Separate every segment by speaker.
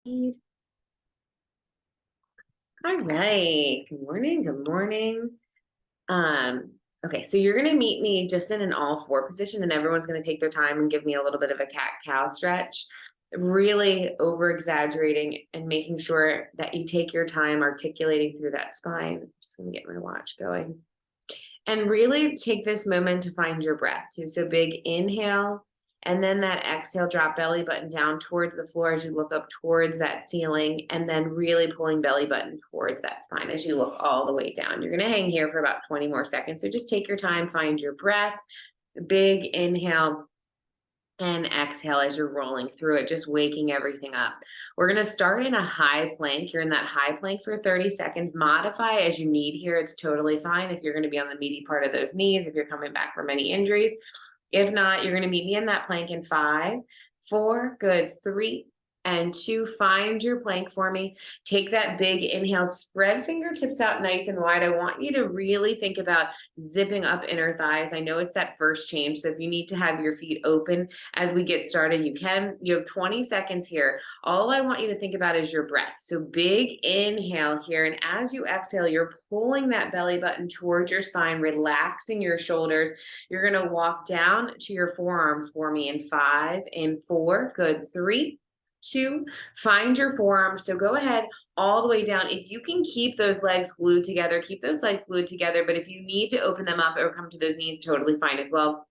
Speaker 1: All right. Good morning. Good morning. Okay, so you're gonna meet me just in an all four position, and everyone's gonna take their time and give me a little bit of a cat-cow stretch, really over exaggerating and making sure that you take your time articulating through that spine. I'm just gonna get my watch going. And really take this moment to find your breath. So big inhale, and then that exhale, drop belly button down towards the floor as you look up towards that ceiling, and then really pulling belly button towards that spine as you look all the way down. You're gonna hang here for about 20 more seconds. So just take your time, find your breath, big inhale, and exhale as you're rolling through it, just waking everything up. We're gonna start in a high plank. You're in that high plank for 30 seconds. Modify as you need here. It's totally fine if you're gonna be on the meaty part of those knees, if you're coming back from any injuries. If not, you're gonna meet me in that plank in 5, 4, good, 3, and 2. Find your plank for me. Take that big inhale, spread fingertips out nice and wide. I want you to really think about zipping up inner thighs. I know it's that first change, so if you need to have your feet open as we get started, you can. You have 20 seconds here. All I want you to think about is your breath. So big inhale here, and as you exhale, you're pulling that belly button towards your spine, relaxing your shoulders. You're gonna walk down to your forearms for me in 5, in 4, good, 3, 2, find your forearms. So go ahead all the way down. If you can keep those legs glued together, keep those legs glued together. But if you need to open them up or come to those knees, totally fine as well.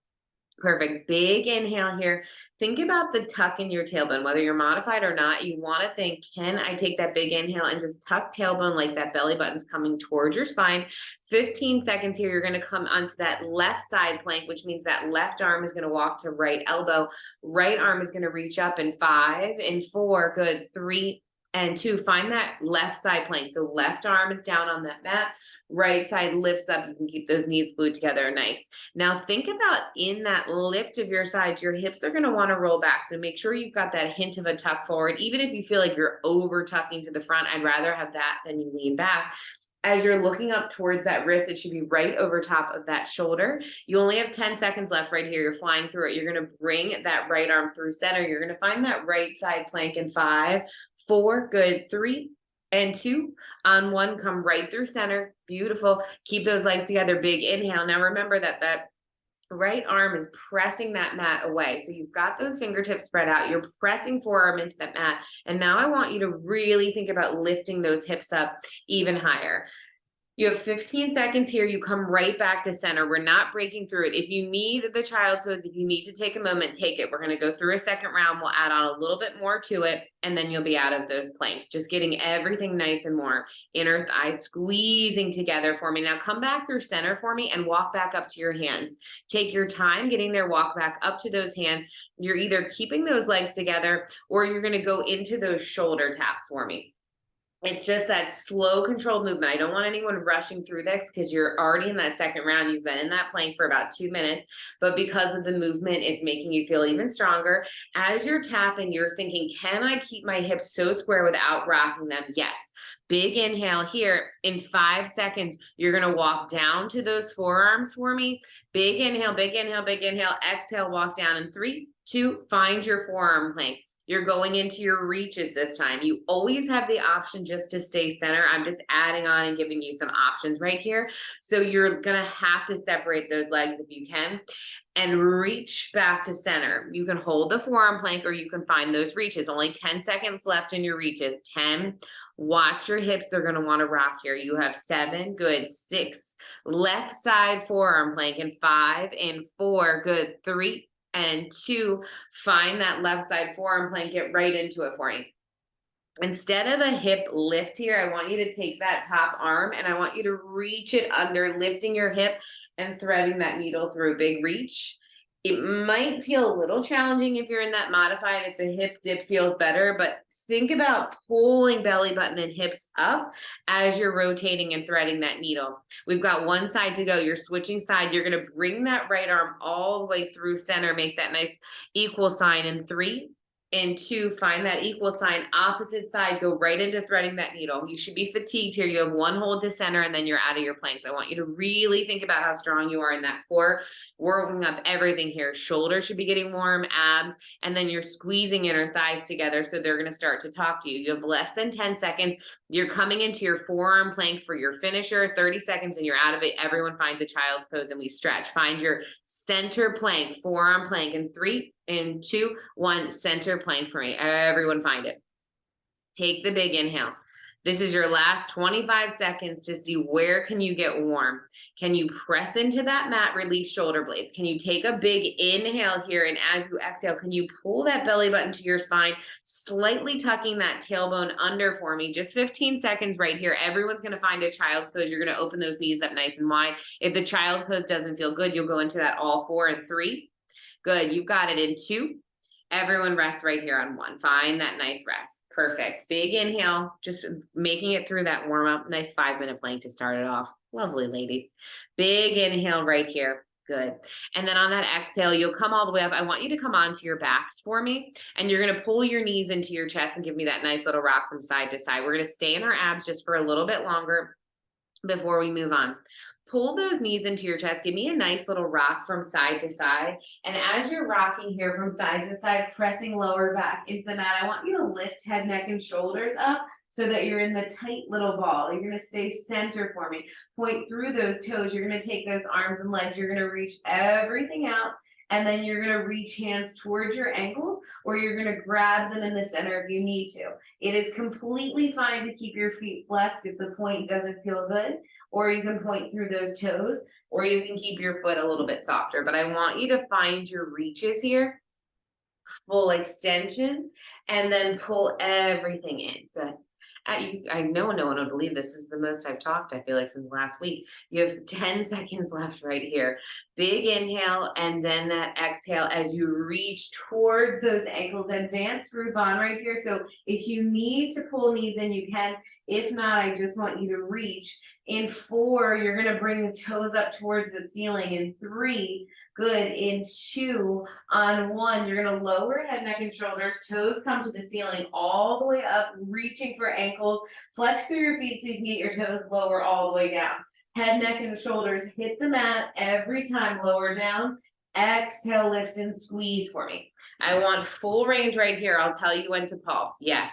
Speaker 1: Perfect. Big inhale here. Think about the tuck in your tailbone, whether you're modified or not. You want to think, can I take that big inhale and just tuck tailbone like that belly button's coming towards your spine? 15 seconds here. You're going to come onto that left side plank, which means that left arm is going to walk to right elbow. Right arm is going to reach up in 5, in 4, good, 3, and 2. Find that left side plank. So left arm is down on that mat. Right side lifts up. You can keep those knees glued together. Nice. Now think about in that lift of your sides, your hips are going to want to roll back. So make sure you've got that hint of a tuck forward. Even if you feel like you're over tucking to the front, I'd rather have that than you lean back. As you're looking up towards that wrist, it should be right over top of that shoulder. You only have 10 seconds left right here. You're flying through it. You're going to bring that right arm through center. You're going to find that right side plank in 5, 4, good, 3, and 2. On 1, come right through center. Beautiful. Keep those legs together. Big inhale. Now remember that right arm is pressing that mat away. So you've got those fingertips spread out. You're pressing forearm into that mat. And now I want you to really think about lifting those hips up even higher. You have 15 seconds here. You come right back to center. We're not breaking through it. If you need the child's pose, if you need to take a moment, take it. We're going to go through a second round. We'll add on a little bit more to it, and then you'll be out of those planks. Just getting everything nice and warm. Inner thighs squeezing together for me. Now come back through center for me and walk back up to your hands. Take your time getting there. Walk back up to those hands. You're either keeping those legs together or you're going to go into those shoulder taps for me. It's just that slow, controlled movement. I don't want anyone rushing through this because you're already in that second round. You've been in that plank for about 2 minutes, but because of the movement, it's making you feel even stronger. As you're tapping, you're thinking, can I keep my hips so square without rocking them? Yes. Big inhale here. In 5 seconds, you're going to walk down to those forearms for me. Big inhale, big inhale, big inhale. Exhale, walk down in 3, 2, find your forearm plank. You're going into your reaches this time. You always have the option just to stay thinner. I'm just adding on and giving you some options right here. So you're gonna have to separate those legs if you can and reach back to center. You can hold the forearm plank or you can find those reaches. Only 10 seconds left in your reaches. 10, watch your hips. They're gonna wanna rock here. You have 7, good, 6, left side forearm plank in 5, in 4, good, 3, and 2, find that left side forearm plank, get right into it for me. Instead of a hip lift here, I want you to take that top arm and I want you to reach it under, lifting your hip and threading that needle through. Big reach. It might feel a little challenging if you're in that modified, if the hip dip feels better, but think about pulling belly button and hips up as you're rotating and threading that needle. We've got one side to go. You're switching side. You're going to bring that right arm all the way through center. Make that nice equal sign in 3, In 2, find that equal sign, opposite side, go right into threading that needle. You should be fatigued here. You have 1 hold to center and then you're out of your planks. I want you to really think about how strong you are in that core, warming up everything here. Shoulders should be getting warm, abs, and then you're squeezing inner thighs together so they're gonna start to talk to you. You have less than 10 seconds. You're coming into your forearm plank for your finisher, 30 seconds and you're out of it. Everyone finds a child's pose and we stretch. Find your center plank, forearm plank in 3, in 2, 1, center plank for me. Everyone find it. Take the big inhale. This is your last 25 seconds to see where can you get warm. Can you press into that mat, release shoulder blades? Can you take a big inhale here, and as you exhale, can you pull that belly button to your spine, slightly tucking that tailbone under for me? Just 15 seconds right here. Everyone's gonna find a child's pose. You're gonna open those knees up nice and wide. If the child's pose doesn't feel good, you'll go into that all 4 in 3. Good, you've got it in 2. Everyone rest right here on 1. Find that nice rest. Perfect. Big inhale, just making it through that warm up. Nice 5-minute plank to start it off. Lovely, ladies. Big inhale right here. Good. And then on that exhale, you'll come all the way up. I want you to come onto your backs for me, and you're going to pull your knees into your chest and give me that nice little rock from side to side. We're going to stay in our abs just for a little bit longer before we move on. Pull those knees into your chest. Give me a nice little rock from side to side. And as you're rocking here from side to side, pressing lower back into the mat, I want you to lift head, neck, and shoulders up so that you're in the tight little ball. You're going to stay center for me. Point through those toes. You're going to take those arms and legs. You're going to reach everything out. And then you're going to reach hands towards your ankles, or you're going to grab them in the center if you need to. It is completely fine to keep your feet flexed if the point doesn't feel good, or you can point through those toes, or you can keep your foot a little bit softer. But I want you to find your reaches here, full extension, and then pull everything in. Good. I know no one would believe this is the most I've talked, I feel like, since last week. You have 10 seconds left right here. Big inhale, and then that exhale as you reach towards those ankles. Advance through bond right here. So if you need to pull knees in, you can. If not, I just want you to reach. In 4, you're going to bring the toes up towards the ceiling. In 3, good. In 2, on 1, you're going to lower head, neck, and shoulders. Toes come to the ceiling all the way up, reaching for ankles. Flex through your feet so you can get your toes lower all the way down. Head, neck, and shoulders hit the mat every time. Lower down. Exhale, lift, and squeeze for me. I want full range right here. I'll tell you when to pulse. Yes.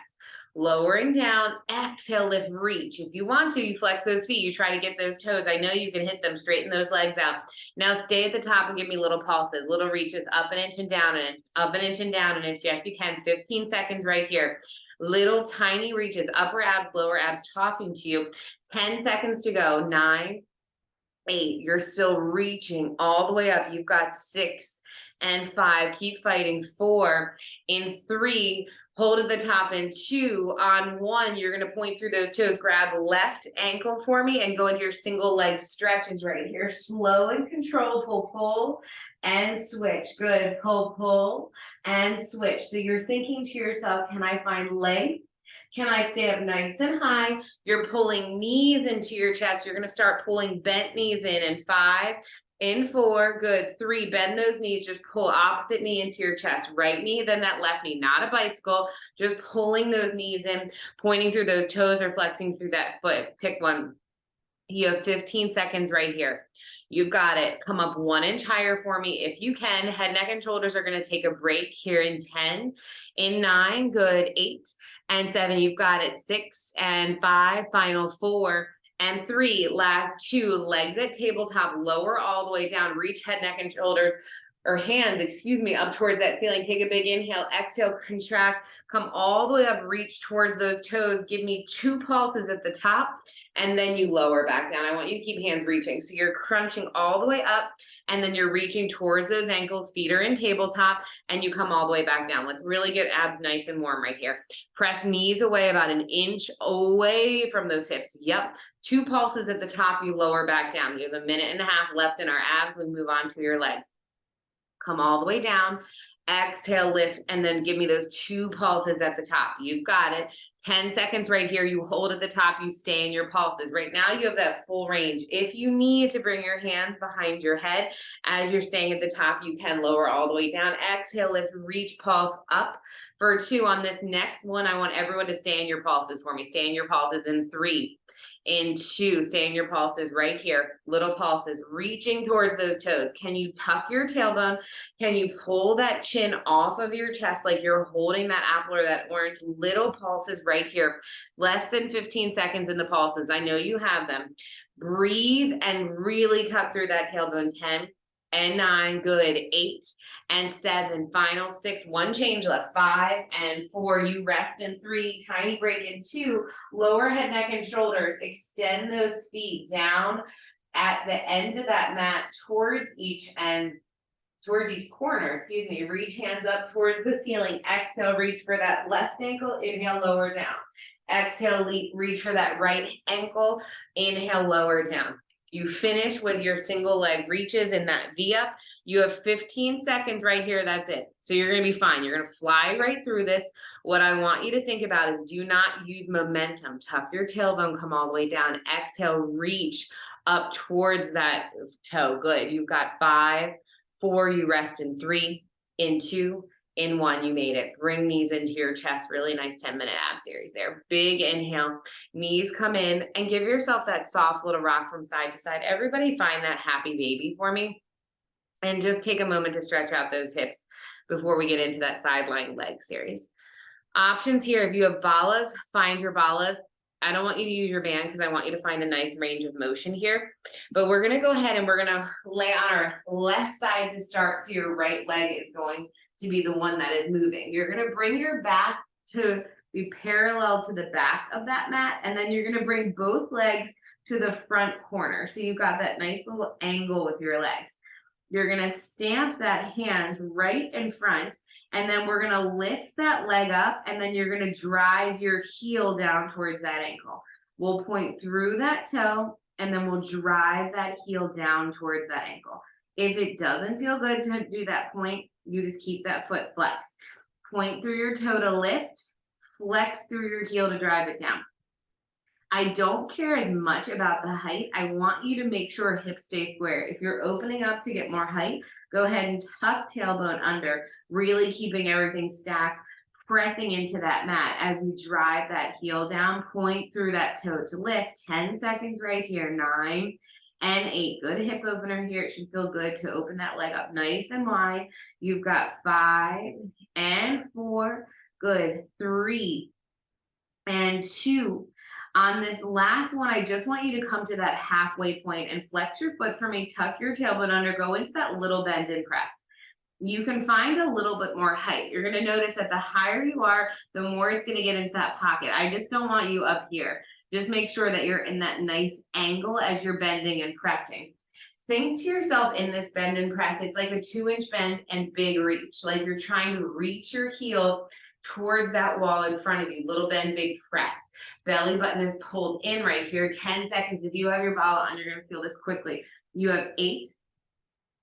Speaker 1: Lowering down, exhale, lift, reach. If you want to, you flex those feet. You try to get those toes. I know you can hit them. Straighten those legs out. Now stay at the top and give me little pulses, little reaches, up an inch and down an inch, up an inch and down an inch. Yes, you can. 15 seconds right here. Little tiny reaches, upper abs, lower abs talking to you. 10 seconds to go. 9, 8. You're still reaching all the way up. You've got 6 and 5. Keep fighting. 4. In 3. Hold at the top. In 2, on 1, you're going to point through those toes. Grab left ankle for me and go into your single leg stretches right here. Slow and control. Pull, pull, and switch. Good. Pull, pull, and switch. So you're thinking to yourself, can I find length? Can I stay up nice and high? You're pulling knees into your chest. You're going to start pulling bent knees in 5, in 4, good. 3, bend those knees, just pull opposite knee into your chest, right knee, then that left knee, not a bicycle, just pulling those knees in, pointing through those toes or flexing through that foot. Pick one. You have 15 seconds right here. You've got it. Come up 1 inch higher for me if you can. Head, neck, and shoulders are going to take a break here in 10, in 9, good. 8 and 7, you've got it. 6 and 5, final 4 and 3, last 2, legs at tabletop, lower all the way down, reach head, neck, and shoulders, or hands, excuse me, up towards that ceiling. Take a big inhale, exhale, contract, come all the way up, reach towards those toes. Give me 2 pulses at the top, and then you lower back down. I want you to keep hands reaching. So you're crunching all the way up, and then you're reaching towards those ankles, feet are in tabletop, and you come all the way back down. Let's really get abs nice and warm right here. Press knees away about 1 inch away from those hips. Yep. 2 pulses at the top, you lower back down. We have 1.5 minutes left in our abs. We move on to your legs. Come all the way down, exhale, lift, and then give me those 2 pulses at the top. You've got it. 10 seconds right here. You hold at the top, you stay in your pulses. Right now you have that full range. If you need to bring your hands behind your head as you're staying at the top, you can lower all the way down. Exhale, lift, reach, pulse up. For 2, on this next one, I want everyone to stay in your pulses for me. Stay in your pulses in 3, in 2, stay in your pulses right here. Little pulses, reaching towards those toes. Can you tuck your tailbone? Can you pull that chin off of your chest like you're holding that apple or that orange? Little pulses right here. Less than 15 seconds in the pulses. I know you have them. Breathe and really tuck through that tailbone. 10 and 9, good. 8 and 7, final 6, 1 change left. 5 and 4, you rest in 3, tiny break in 2, lower head, neck, and shoulders. Extend those feet down at the end of that mat towards each end, towards each corner, excuse me. Reach hands up towards the ceiling. Exhale, reach for that left ankle. Inhale, lower down. Exhale, reach for that right ankle. Inhale, lower down. You finish with your single leg reaches in that V up. You have 15 seconds right here. That's it. So you're going to be fine. You're going to fly right through this. What I want you to think about is do not use momentum. Tuck your tailbone, come all the way down. Exhale, reach up towards that toe. Good. You've got 5, 4, you rest in 3, in 2, in 1, you made it. Bring knees into your chest. Really nice 10-minute ab series there. Big inhale, knees come in, and give yourself that soft little rock from side to side. Everybody find that happy baby for me. And just take a moment to stretch out those hips before we get into that side lying leg series. Options here, if you have balas, find your balas. I don't want you to use your band because I want you to find a nice range of motion here. But we're going to go ahead and we're going to lay on our left side to start. So your right leg is going to be the one that is moving. You're going to bring your back to be parallel to the back of that mat. And then you're going to bring both legs to the front corner. So you've got that nice little angle with your legs. You're going to stamp that hand right in front. And then we're going to lift that leg up, and then you're going to drive your heel down towards that ankle. We'll point through that toe, and then we'll drive that heel down towards that ankle. If it doesn't feel good to do that point, you just keep that foot flexed. Point through your toe to lift, flex through your heel to drive it down. I don't care as much about the height. I want you to make sure hips stay square. If you're opening up to get more height, go ahead and tuck tailbone under, really keeping everything stacked, pressing into that mat as we drive that heel down. Point through that toe to lift. 10 seconds right here. 9 and 8. Good hip opener here. It should feel good to open that leg up nice and wide. You've got 5 and 4. Good. 3 and 2. On this last one, I just want you to come to that halfway point and flex your foot for me. Tuck your tailbone under, go into that little bend and press. You can find a little bit more height. You're going to notice that the higher you are, the more it's going to get into that pocket. I just don't want you up here. Just make sure that you're in that nice angle as you're bending and pressing. Think to yourself in this bend and press, it's like a 2-inch bend and big reach, like you're trying to reach your heel towards that wall in front of you. Little bend, big press. Belly button is pulled in right here. 10 seconds. If you have your bala on, you're going to feel this quickly. You have 8,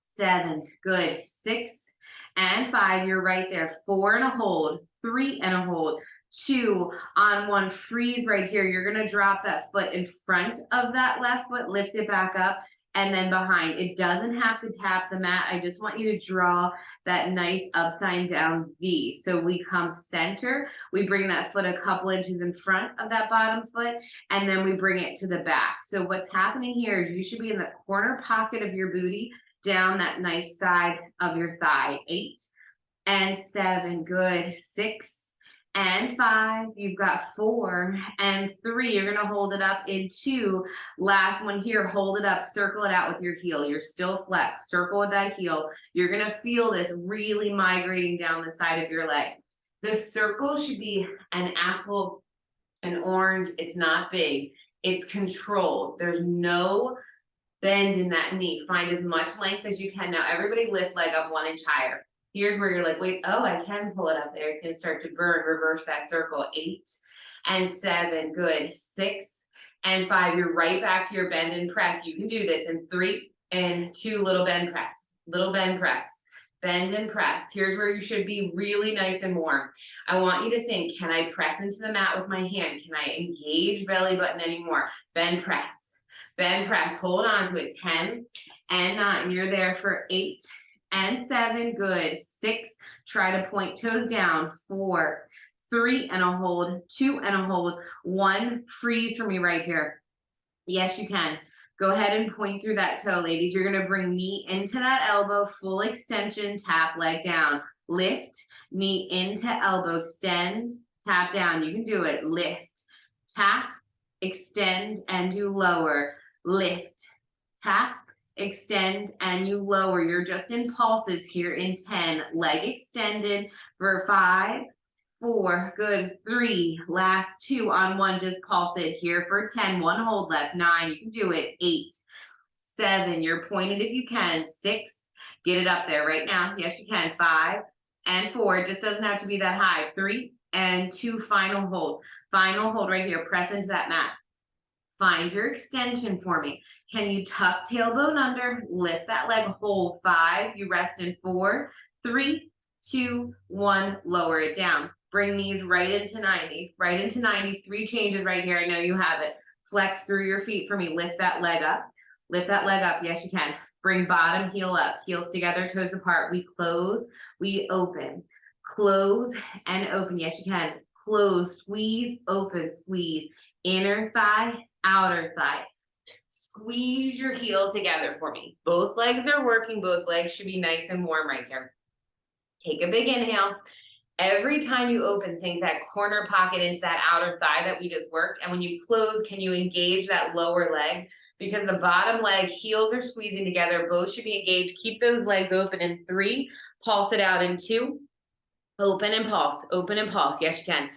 Speaker 1: 7, good. 6 and 5. You're right there. 4 and a hold. 3 and a hold. 2 on 1. Freeze right here. You're going to drop that foot in front of that left foot. Lift it back up. And then behind. It doesn't have to tap the mat. I just want you to draw that nice upside down V. So we come center, we bring that foot a couple inches in front of that bottom foot, and then we bring it to the back. So what's happening here is you should be in the corner pocket of your booty, down that nice side of your thigh. 8 and 7, good. 6 and 5, you've got 4 and 3. You're going to hold it up in 2. Last one here, hold it up, circle it out with your heel. You're still flexed, circle with that heel. You're going to feel this really migrating down the side of your leg. The circle should be an apple, an orange. It's not big. It's controlled. There's no bend in that knee. Find as much length as you can. Now everybody lift leg up 1 inch higher. Here's where you're like, wait, oh, I can pull it up there. It's going to start to burn. Reverse that circle. 8 and 7. Good. 6 and 5. You're right back to your bend and press. You can do this in 3 and 2. Little bend press. Little bend press. Bend and press. Here's where you should be really nice and warm. I want you to think, can I press into the mat with my hand? Can I engage belly button anymore? Bend press. Bend press. Hold on to it. 10 and 9. You're there for 8 and 7, good. 6, try to point toes down. 4, 3 and a hold, 2 and a hold, 1, freeze for me right here. Yes, you can. Go ahead and point through that toe, ladies. You're gonna bring knee into that elbow, full extension, tap leg down. Lift, knee into elbow, extend, tap down. You can do it. Lift, tap, extend, and you lower. Lift, tap, extend, and you lower. You're just in pulses here in 10. Leg extended for 5, 4, good. 3, last 2 on 1, just pulse it here for 10. 1 hold left. 9, you can do it. 8, 7, you're pointed if you can. 6, get it up there right now. Yes, you can. 5 and 4, it just doesn't have to be that high. 3 and 2, final hold. Final hold right here. Press into that mat. Find your extension for me. Can you tuck tailbone under? Lift that leg, hold. 5, you rest in 4, 3, 2, 1, lower it down. Bring knees right into 90, right into 90. 3 changes right here. I know you have it. Flex through your feet for me. Lift that leg up. Lift that leg up. Yes, you can. Bring bottom heel up. Heels together, toes apart. We close, we open. Close and open. Yes, you can. Close, squeeze, open, squeeze. Inner thigh, outer thigh. Squeeze your heel together for me. Both legs are working. Both legs should be nice and warm right here. Take a big inhale. Every time you open, think that corner pocket into that outer thigh that we just worked. And when you close, can you engage that lower leg? Because the bottom leg, heels are squeezing together. Both should be engaged. Keep those legs open in 3. Pulse it out in 2. Open and pulse. Open and pulse. Yes, you can.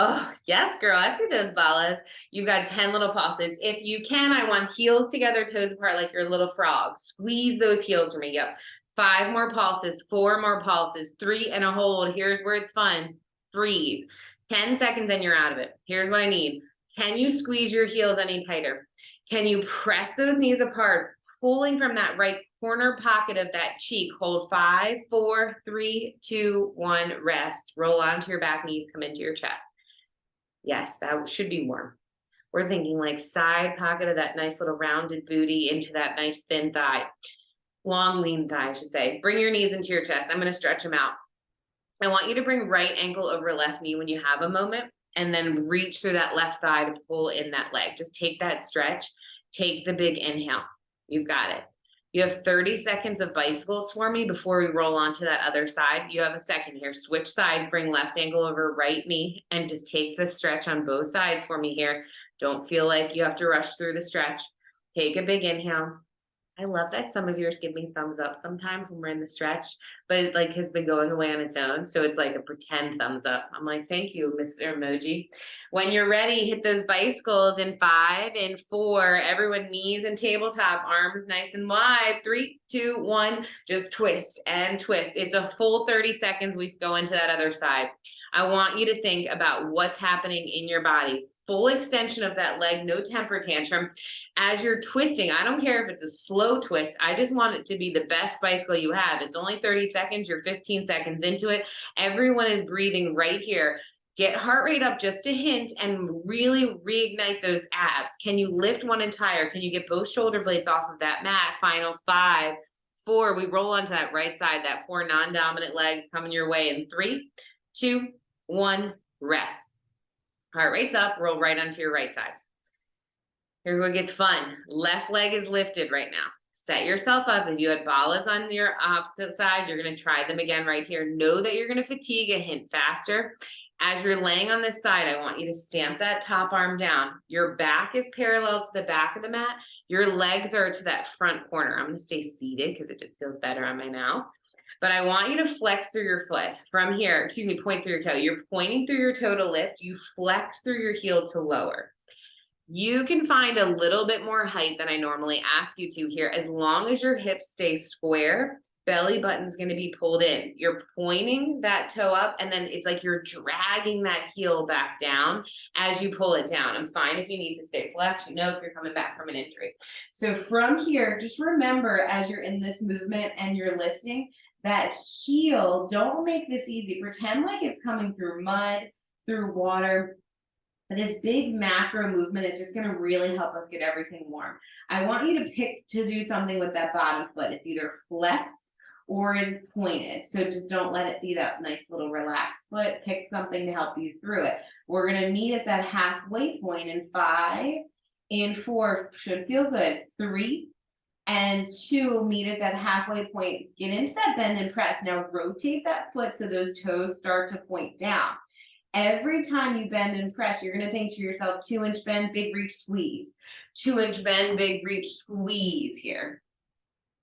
Speaker 1: Oh, yes, girl. I see those balas. You've got 10 little pulses. If you can, I want heels together, toes apart like your little frog. Squeeze those heels for me. Yep. 5 more pulses, 4 more pulses, 3 and a hold. Here's where it's fun. Breathe. 10 seconds and you're out of it. Here's what I need. Can you squeeze your heels any tighter? Can you press those knees apart, pulling from that right corner pocket of that cheek? Hold 5, 4, 3, 2, 1, rest. Roll onto your back knees, come into your chest. Yes, that should be warm. We're thinking like side pocket of that nice little rounded booty into that nice thin thigh. Long, lean thigh, I should say. Bring your knees into your chest. I'm going to stretch them out. I want you to bring right ankle over left knee when you have a moment, and then reach through that left thigh to pull in that leg. Just take that stretch. Take the big inhale. You've got it. You have 30 seconds of bicycles for me before we roll onto that other side. You have a second here. Switch sides, bring left ankle over right knee, and just take the stretch on both sides for me here. Don't feel like you have to rush through the stretch. Take a big inhale. I love that some of yours give me thumbs up sometimes when we're in the stretch, but it like has been going away on its own. So it's like a pretend thumbs up. I'm like, thank you, Mr. Emoji. When you're ready, hit those bicycles in 5 and 4. Everyone knees and tabletop, arms nice and wide. 3, 2, 1, just twist and twist. It's a full 30 seconds. We go into that other side. I want you to think about what's happening in your body. Full extension of that leg, no temper tantrum. As you're twisting, I don't care if it's a slow twist. I just want it to be the best bicycle you have. It's only 30 seconds. You're 15 seconds into it. Everyone is breathing right here. Get heart rate up just a hint and really reignite those abs. Can you lift one entire? Can you get both shoulder blades off of that mat? Final 5, 4. We roll onto that right side. That poor non-dominant legs coming your way in 3, 2, 1, rest. Heart rate's up, roll right onto your right side. Here's where it gets fun. Left leg is lifted right now. Set yourself up. If you had balas on your opposite side, you're going to try them again right here. Know that you're going to fatigue a hint faster. As you're laying on this side, I want you to stamp that top arm down. Your back is parallel to the back of the mat. Your legs are to that front corner. I'm going to stay seated because it just feels better on my now. But I want you to flex through your foot from here. Excuse me, point through your toe. You're pointing through your toe to lift. You flex through your heel to lower. You can find a little bit more height than I normally ask you to here, as long as your hips stay square. Belly button's going to be pulled in. You're pointing that toe up, and then it's like you're dragging that heel back down as you pull it down. I'm fine if you need to stay flexed, you know, if you're coming back from an injury. So from here, just remember as you're in this movement and you're lifting, that heel, don't make this easy. Pretend like it's coming through mud, through water. This big macro movement is just going to really help us get everything warm. I want you to pick to do something with that bottom foot. It's either flexed
Speaker 2: or is pointed. So just don't let it be that nice little relaxed foot. Pick something to help you through it. We're gonna meet at that halfway point in 5, and 4, should feel good. 3, and 2, meet at that halfway point. Get into that bend and press. Now rotate that foot so those toes start to point down. Every time you bend and press, you're gonna think to yourself, 2-inch bend, big reach, squeeze. 2-inch bend, big reach, squeeze here.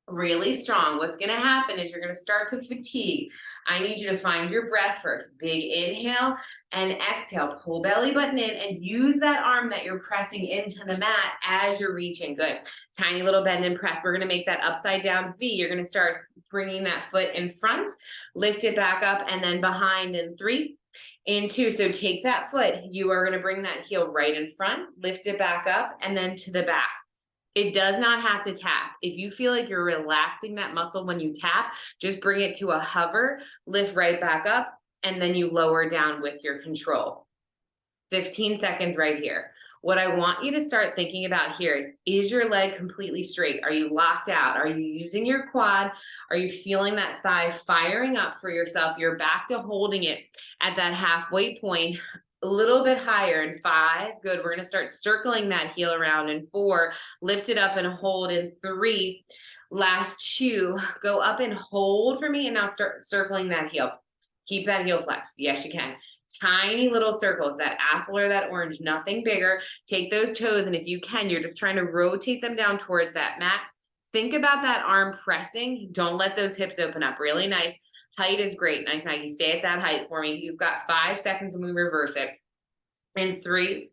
Speaker 2: Really strong. What's gonna happen is you're gonna start to fatigue. I need you to find your breath first. Big inhale and exhale. Pull belly button in and use that arm that you're pressing into the mat as you're reaching. Good. Tiny little bend and press. We're gonna make that upside down V. You're gonna start bringing that foot in front, lift it back up, and then behind in 3, in 2. So take that foot. You are gonna bring that heel right in front, lift it back up, and then to the back. It does not have to tap. If you feel like you're relaxing that muscle when you tap, just bring it to a hover, lift right back up, and then you lower down with your control. 15 seconds right here. What I want you to start thinking about here is your leg completely straight? Are you locked out? Are you using your quad? Are you feeling that thigh firing up for yourself? You're back to holding it at that halfway point. A little bit higher in 5, good. We're gonna start circling that heel around in 4, lift it up and hold in 3, last 2, go up and hold for me, and now start circling that heel. Keep that heel flex, yes you can. Tiny little circles, that apple or that orange, nothing bigger. Take those toes, and if you can, you're just trying to rotate them down towards that mat. Think about that arm pressing, don't let those hips open up, really nice. Height is great. Nice, Maggie. Stay at that height for me. You've got 5 seconds and we reverse it. In 3,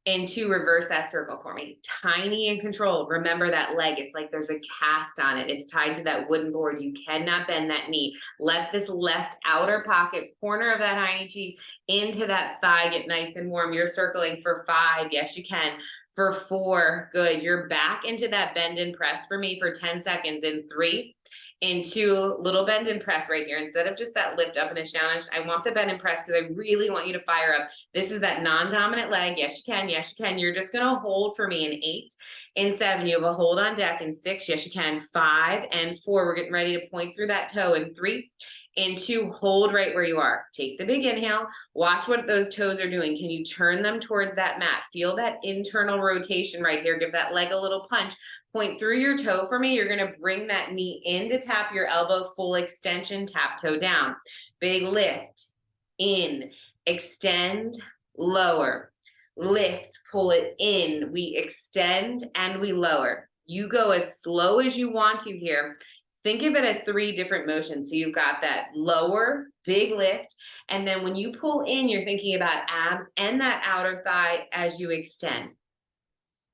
Speaker 2: in 2, reverse that circle for me. Tiny and controlled. Remember that leg. It's like there's a cast on it. It's tied to that wooden board. You cannot bend that knee. Let this left outer pocket corner of that high knee cheek into that thigh get nice and warm. You're circling for 5. Yes, you can. For 4, good. You're back into that bend and press for me for 10 seconds. In 3, in 2, little bend and press right here. Instead of just that lift up and a down, I want the bend and press because I really want you to fire up. This is that non-dominant leg. Yes, you can. Yes, you can. You're just going to hold for me in 8, in 7. You have a hold on deck in 6. Yes, you can. 5 and 4. We're getting ready to point through that toe in 3. In 2, hold right where you are. Take the big inhale. Watch what those toes are doing. Can you turn them towards that mat? Feel that internal rotation right here. Give that leg a little punch. Point through your toe for me. You're going to bring that knee in to tap your elbow, full extension, tap toe down. Big lift, in, extend, lower, lift, pull it in. We extend and we lower. You go as slow as you want to here. Think of it as 3 different motions. So you've got that lower, big lift, and then when you pull in, you're thinking about abs and that outer thigh as you extend.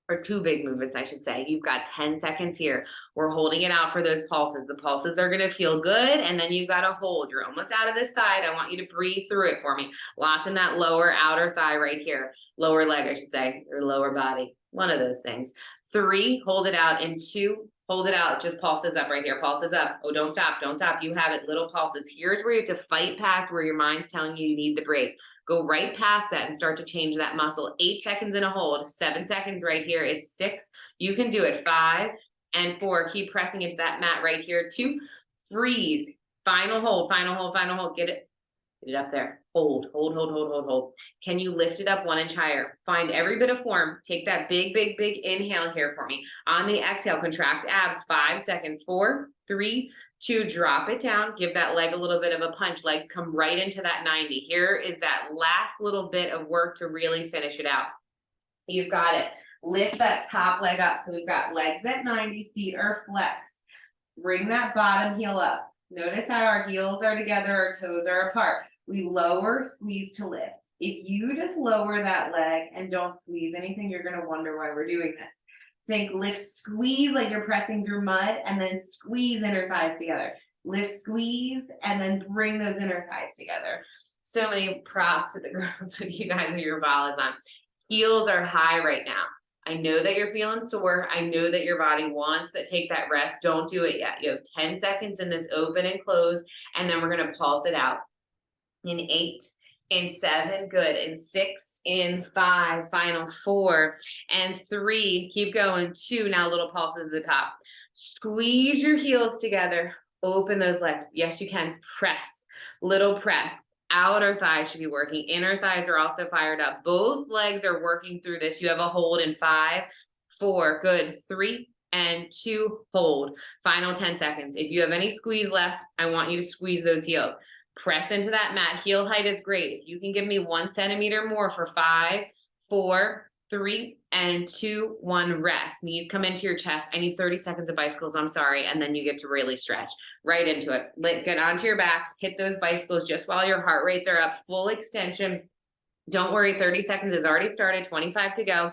Speaker 2: Or 2 big movements, I should say. You've got 10 seconds here. We're holding it out for those pulses. The pulses are gonna feel good, and then you've got to hold. You're almost out of this side. I want you to breathe through it for me. Lots in that lower outer thigh right here. Lower leg, I should say, or lower body. One of those things. 3, hold it out. In 2, hold it out. Just pulses up right here. Pulses up. Oh, don't stop. Don't stop. You have it. Little pulses. Here's where you have to fight past where your mind's telling you need the break. Go right past that and start to change that muscle. 8 seconds in a hold, 7 seconds right here. It's 6. You can do it. 5 and 4. Keep pressing into that mat right here. 2, freeze. Final hold, final hold, final hold. Get it up there. Hold, hold, hold, hold, hold, hold. Can you lift it up 1 inch higher? Find every bit of form. Take that big, big, big inhale here for me. On the exhale, contract abs. 5 seconds. 4, 3, 2, drop it down. Give that leg a little bit of a punch. Legs come right into that 90. Here is that last little bit of work to really finish it out. You've got it. Lift that top leg up. So we've got legs at 90, feet are flexed. Bring that bottom heel up. Notice how our heels are together, our toes are apart. We lower, squeeze to lift. If you just lower that leg and don't squeeze anything, you're going to wonder why we're doing this. Think lift, squeeze like you're pressing through mud, and then squeeze inner thighs together. Lift, squeeze, and then bring those inner thighs together. So many props to the girls with you guys with your Balas on. Heels are high right now. I know that you're feeling sore. I know that your body wants to take that rest. Don't do it yet. You have 10 seconds in this open and close, and then we're going to pulse it out. In 8, in 7, good. In 6, in 5, final 4, and 3, keep going. 2, now little pulses at the top. Squeeze your heels together.
Speaker 1: Open those legs. Yes, you can. Press, little press. Outer thighs should be working. Inner thighs are also fired up. Both legs are working through this. You have a hold in 5, 4, good. 3 and 2, hold. Final 10 seconds. If you have any squeeze left, I want you to squeeze those heels. Press into that mat. Heel height is great. If you can give me 1 centimeter more for 5, 4, 3 and 2, 1, rest. Knees come into your chest. I need 30 seconds of bicycles. I'm sorry. And then you get to really stretch right into it. Get onto your backs, hit those bicycles just while your heart rates are up, full extension. Don't worry, 30 seconds has already started, 25 to go.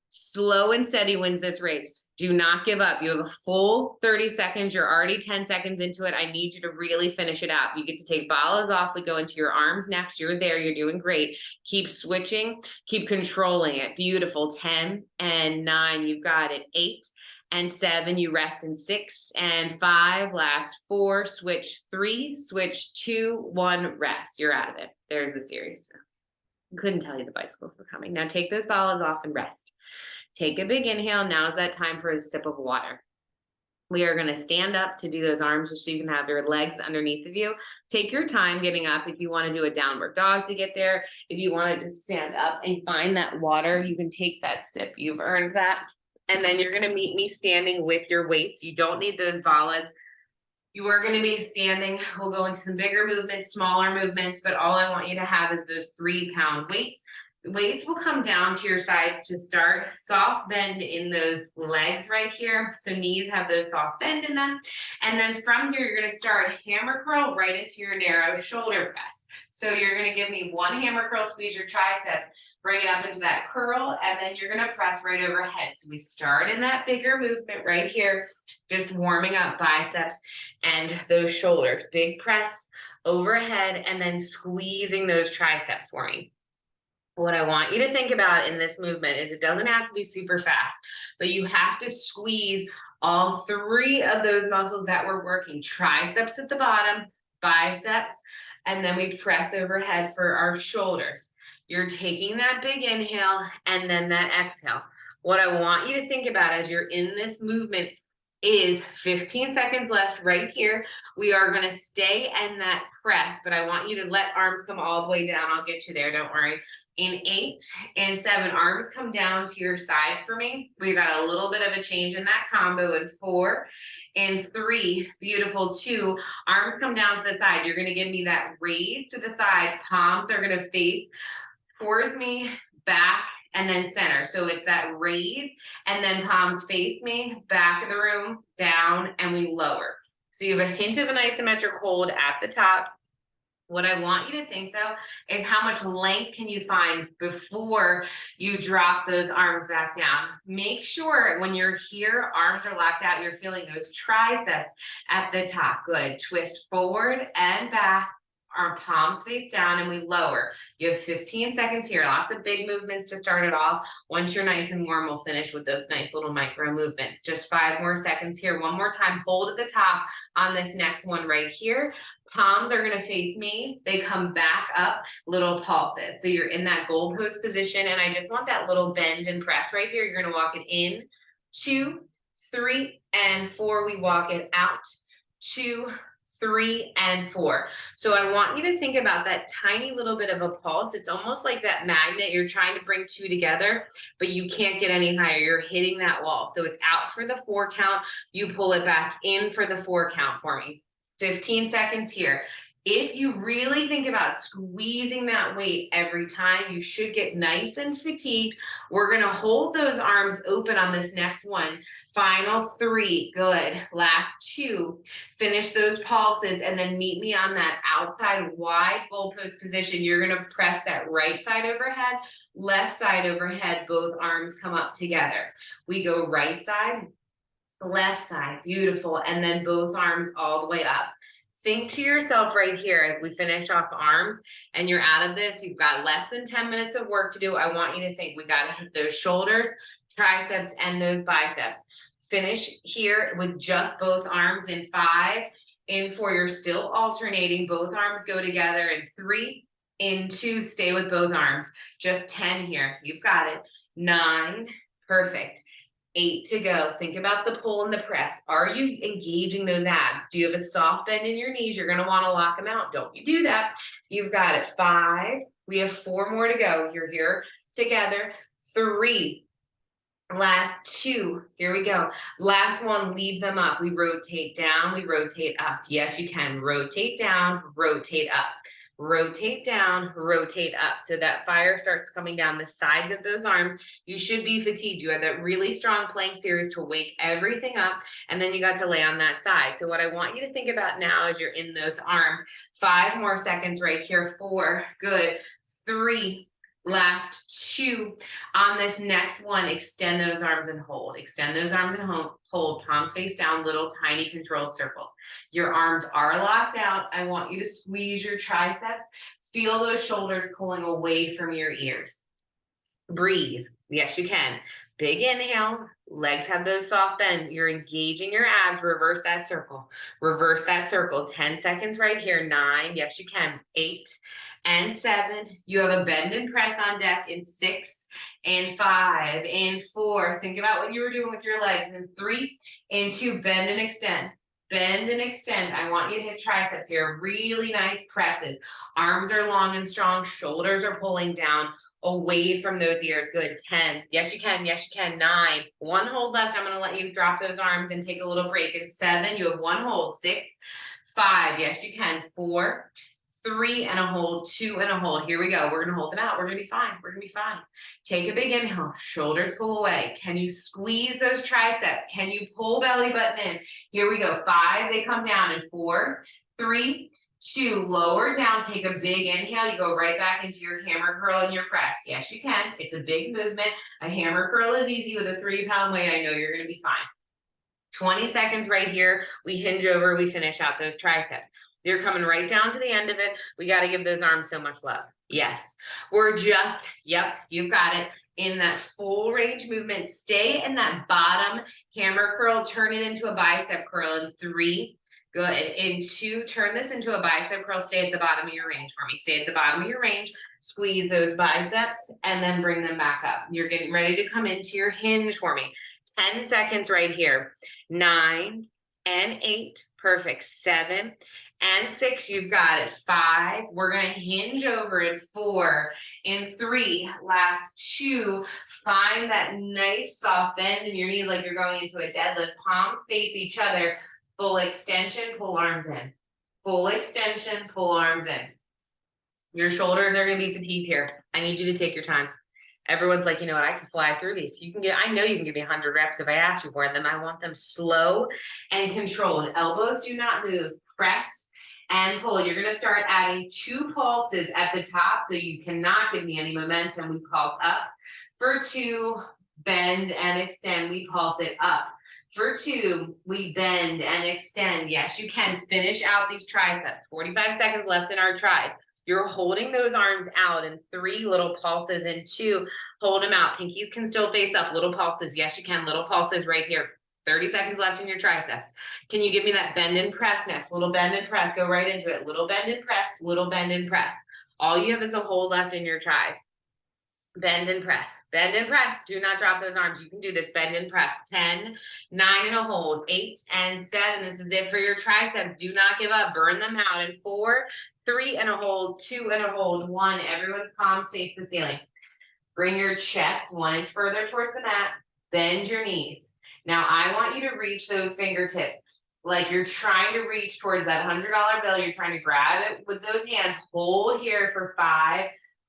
Speaker 1: Slow and steady wins this race. Do not give up. You have a full 30 seconds. You're already 10 seconds into it. I need you to really finish it out. You get to take Balas off. We go into your arms next. You're there. You're doing great. Keep switching. Keep controlling it. Beautiful. 10 and 9. You've got it. 8 and 7. You rest in 6 and 5. Last 4. Switch 3. Switch 2. 1. Rest. You're out of it. There's the series. Couldn't tell you the bicycles were coming. Now take those Balas off and rest. Take a big inhale. Now is that time for a sip of water. We are going to stand up to do those arms just so you can have your legs underneath of you. Take your time getting up. If you want to do a downward dog to get there, if you want to just stand up and find that water, you can take that sip. You've earned that. And then you're going to meet me standing with your weights. You don't need those Balas. You are going to be standing. We'll go into some bigger movements, smaller movements, but all I want you to have is those 3-pound weights. The weights will come down to your sides to start. Soft bend in those legs right here. So knees have those soft bend in them. And then from here, you're going to start hammer curl right into your narrow shoulder press. So you're going to give me 1 hammer curl, squeeze your triceps, bring it up into that curl, and then you're going to press right overhead. So we start in that bigger movement right here, just warming up biceps and those shoulders. Big press overhead, and then squeezing those triceps for me. What I want you to think about in this movement is it doesn't have to be super fast, but you have to squeeze all 3 of those muscles that we're working. Triceps at the bottom, biceps, and then we press overhead for our shoulders. You're taking that big inhale and then that exhale. What I want you to think about as you're in this movement is 15 seconds left right here. We are going to stay in that press, but I want you to let arms come all the way down. I'll get you there. Don't worry. In 8 and 7, arms come down to your side for me. We've got a little bit of a change in that combo. In 4 and 3, beautiful. 2, arms come down to the side. You're going to give me that raise to the side. Palms are going to face towards me, back, and then center. So it's that raise, and then palms face me, back of the room, down, and we lower. So you have a hint of an isometric hold at the top. What I want you to think though is how much length can you find before you drop those arms back down. Make sure when you're here, arms are locked out, you're feeling those triceps at the top. Good. Twist forward and back. Our palms face down and we lower. You have 15 seconds here. Lots of big movements to start it off. Once you're nice and warm, we'll finish with those nice little micro movements. Just 5 more seconds here. One more time. Hold at the top on this next one right here. Palms are going to face me. They come back up, little pulses. So you're in that goalpost position. And I just want that little bend and press right here. You're going to walk it in, 2, 3, and 4. We walk it out, 2, 3, and 4. So I want you to think about that tiny little bit of a pulse. It's almost like that magnet. You're trying to bring 2 together, but you can't get any higher. You're hitting that wall. So it's out for the 4 count. You pull it back in for the 4 count for me. 15 seconds here. If you really think about squeezing that weight every time, you should get nice and fatigued. We're going to hold those arms open on this next one. Final 3. Good. Last 2. Finish those pulses and then meet me on that outside wide goalpost position. You're going to press that right side overhead, left side overhead. Both arms come up together. We go right side, left side. Beautiful. And then both arms all the way up. Think to yourself right here as we finish off arms and you're out of this, you've got less than 10 minutes of work to do. I want you to think we got to hit those shoulders, triceps, and those biceps. Finish here with just both arms in 5, in 4. You're still alternating. Both arms go together in 3, in 2. Stay with both arms. Just 10 here. You've got it. 9. Perfect. 8 to go. Think about the pull and the press. Are you engaging those abs? Do you have a soft bend in your knees? You're gonna wanna lock them out. Don't you do that. You've got it. 5, we have 4 more to go. You're here together. 3, last 2, here we go. Last one, leave them up. We rotate down, we rotate up. Yes, you can. Rotate down, rotate up. Rotate down, rotate up. So that fire starts coming down the sides of those arms. You should be fatigued. You had that really strong plank series to wake everything up, and then you got to lay on that side. So what I want you to think about now as you're in those arms, 5 more seconds right here. 4, good. 3, last 2. On this next one, extend those arms and hold. Extend those arms and hold. Palms face down, little tiny controlled circles. Your arms are locked out. I want you to squeeze your triceps. Feel those shoulders pulling away from your ears. Breathe. Yes, you can. Big inhale. Legs have those soft bend. You're engaging your abs. Reverse that circle. Reverse that circle. 10 seconds right here. 9. Yes, you can. 8 and 7. You have a bend and press on deck in 6 and 5 and 4. Think about what you were doing with your legs in 3 and 2. Bend and extend. Bend and extend. I want you to hit triceps here. Really nice presses. Arms are long and strong. Shoulders are pulling down away from those ears. Good. 10. Yes, you can. Yes, you can. 9. 1 hold left. I'm going to let you drop those arms and take a little break. In 7, you have 1 hold. 6, 5. Yes, you can. 4, 3 and a hold, 2 and a hold. Here we go. We're going to hold them out. We're going to be fine. We're going to be fine. Take a big inhale. Shoulders pull away. Can you squeeze those triceps? Can you pull belly button in? Here we go. 5, they come down in 4, 3, 2, lower down. Take a big inhale. You go right back into your hammer curl and your press. Yes, you can. It's a big movement. A hammer curl is easy with a 3-pound weight. I know you're going to be fine. 20 seconds right here. We hinge over. We finish out those triceps. You're coming right down to the end of it. We got to give those arms so much love. Yes, we're just, yep, you've got it. In that full range movement, stay in that bottom hammer curl, turn it into a bicep curl in 3, good. In 2, turn this into a bicep curl, stay at the bottom of your range for me. Stay at the bottom of your range, squeeze those biceps, and then bring them back up. You're getting ready to come into your hinge for me. 10 seconds right here. 9 and 8, perfect. 7 and 6, you've got it. 5, we're gonna hinge over in 4 and 3, last 2. Find that nice soft bend in your knees like you're going into a deadlift. Palms face each other. Full extension, pull arms in. Full extension, pull arms in. Your shoulders are gonna be fatigued here. I need you to take your time. Everyone's like, you know what, I can fly through these. You can get, I know you can give me 100 reps if I ask you for them. I want them slow and controlled. Elbows do not move. Press and pull. You're going to start adding 2 pulses at the top, so you cannot give me any momentum. We pulse up. For 2, bend and extend. We pulse it up. For 2, we bend and extend. Yes, you can finish out these triceps. 45 seconds left in our tries. You're holding those arms out in 3 little pulses. In 2, hold them out. Pinkies can still face up. Little pulses. Yes, you can. Little pulses right here. 30 seconds left in your triceps. Can you give me that bend and press next? Little bend and press. Go right into it. Little bend and press. Little bend and press. All you have is a hold left in your tries. Bend and press. Bend and press. Do not drop those arms. You can do this. Bend and press. 10, 9 and a hold. 8 and 7. This is it for your triceps. Do not give up. Burn them out. In 4, 3 and a hold. 2 and a hold. 1. Everyone's palms face the ceiling. Bring your chest 1 inch further towards the mat. Bend your knees. Now I want you to reach those fingertips like you're trying to reach towards that $100 bill. You're trying to grab it with those hands. Hold here for 5,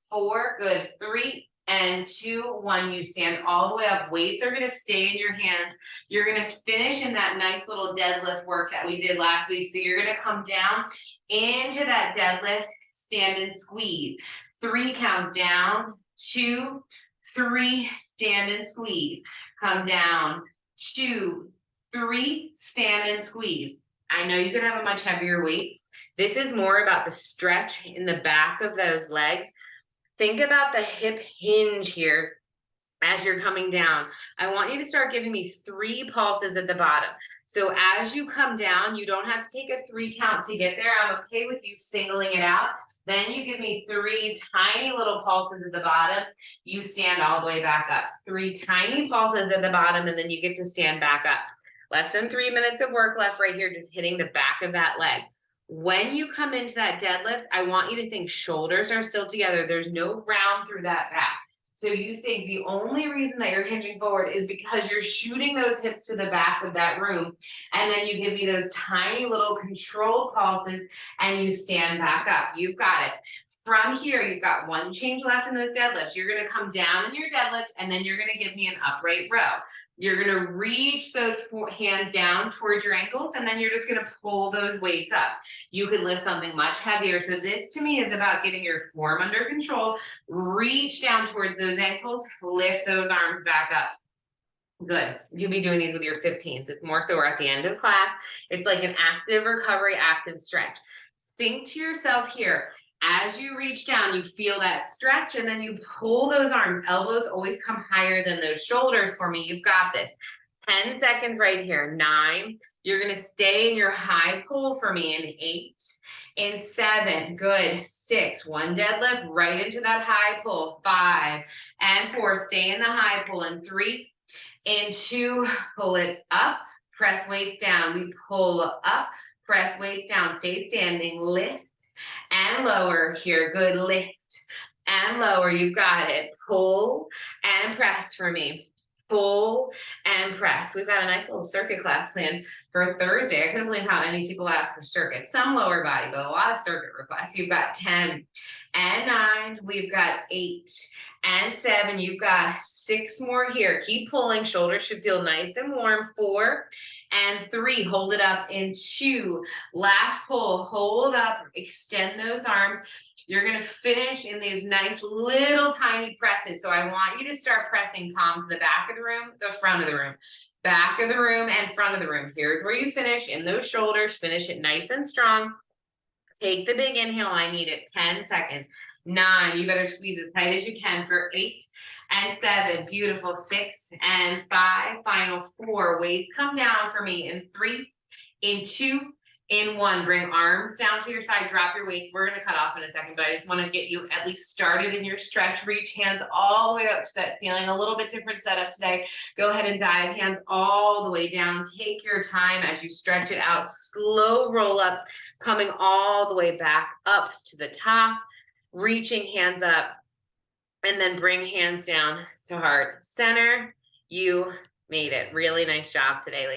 Speaker 1: 4, good. 3 and 2, 1. You stand all the way up. Weights are going to stay in your hands. You're going to finish in that nice little deadlift work that we did last week. So you're going to come down into that deadlift, stand and squeeze. 3 counts down, 2, 3, stand and squeeze. Come down. 2, 3, stand and squeeze. I know you could have a much heavier weight. This is more about the stretch in the back of those legs. Think about the hip hinge here as you're coming down. I want you to start giving me 3 pulses at the bottom. So as you come down, you don't have to take a 3 count to get there. I'm okay with you singling it out. Then you give me 3 tiny little pulses at the bottom. You stand all the way back up. 3 tiny pulses at the bottom, and then you get to stand back up. Less than 3 minutes of work left right here, just hitting the back of that leg. When you come into that deadlift, I want you to think shoulders are still together. There's no round through that back. So you think the only reason that you're hinging forward is because you're shooting those hips to the back of that room. And then you give me those tiny little controlled pulses and you stand back up. You've got it. From here, you've got 1 change left in those deadlifts. You're going to come down in your deadlift and then you're going to give me an upright row. You're going to reach those hands down towards your ankles and then you're just going to pull those weights up. You could lift something much heavier. So this to me is about getting your form under control. Reach down towards those ankles, lift those arms back up. Good. You'll be doing these with your 15s. It's more so we're at the end of class. It's like an active recovery, active stretch. Think to yourself here, as you reach down, you feel that stretch and then you pull those arms. Elbows always come higher than those shoulders for me. You've got this. 10 seconds right here. 9. You're going to stay in your high pull for me in 8. In 7. Good. 6. 1 deadlift right into that high pull. 5 and 4. Stay in the high pull. In 3. In 2. Pull it up. Press weights down. We pull up. Press weights down. Stay standing. Lift and lower here. Good. Lift and lower. You've got it. Pull and press for me. Pull and press. We've got a nice little circuit class planned for Thursday. I couldn't believe how many people asked for circuit. Some lower body, but a lot of circuit requests. You've got 10 and 9. We've got 8 and 7. You've got 6 more here. Keep pulling. Shoulders should feel nice and warm. 4 and 3. Hold it up in 2. Last pull. Hold up. Extend those arms. You're going to finish in these nice little tiny presses. So I want you to start pressing palm to the back of the room, the front of the room, back of the room and front of the room. Here's where you finish in those shoulders. Finish it nice and strong. Take the big inhale. I need it. 10 seconds. 9. You better squeeze as tight as you can for 8 and 7. Beautiful. 6 and 5. Final 4. Weights come down for me in 3, in 2, in 1. Bring arms down to your side. Drop your weights. We're going to cut off in a second, but I just want to get you at least started in your stretch. Reach hands all the way up to that ceiling. A little bit different setup today. Go ahead and dive hands all the way down. Take your time as you stretch it out. Slow roll up, coming all the way back up to the top. Reaching hands up. And then bring hands down to heart center. You made it. Really nice job today, ladies.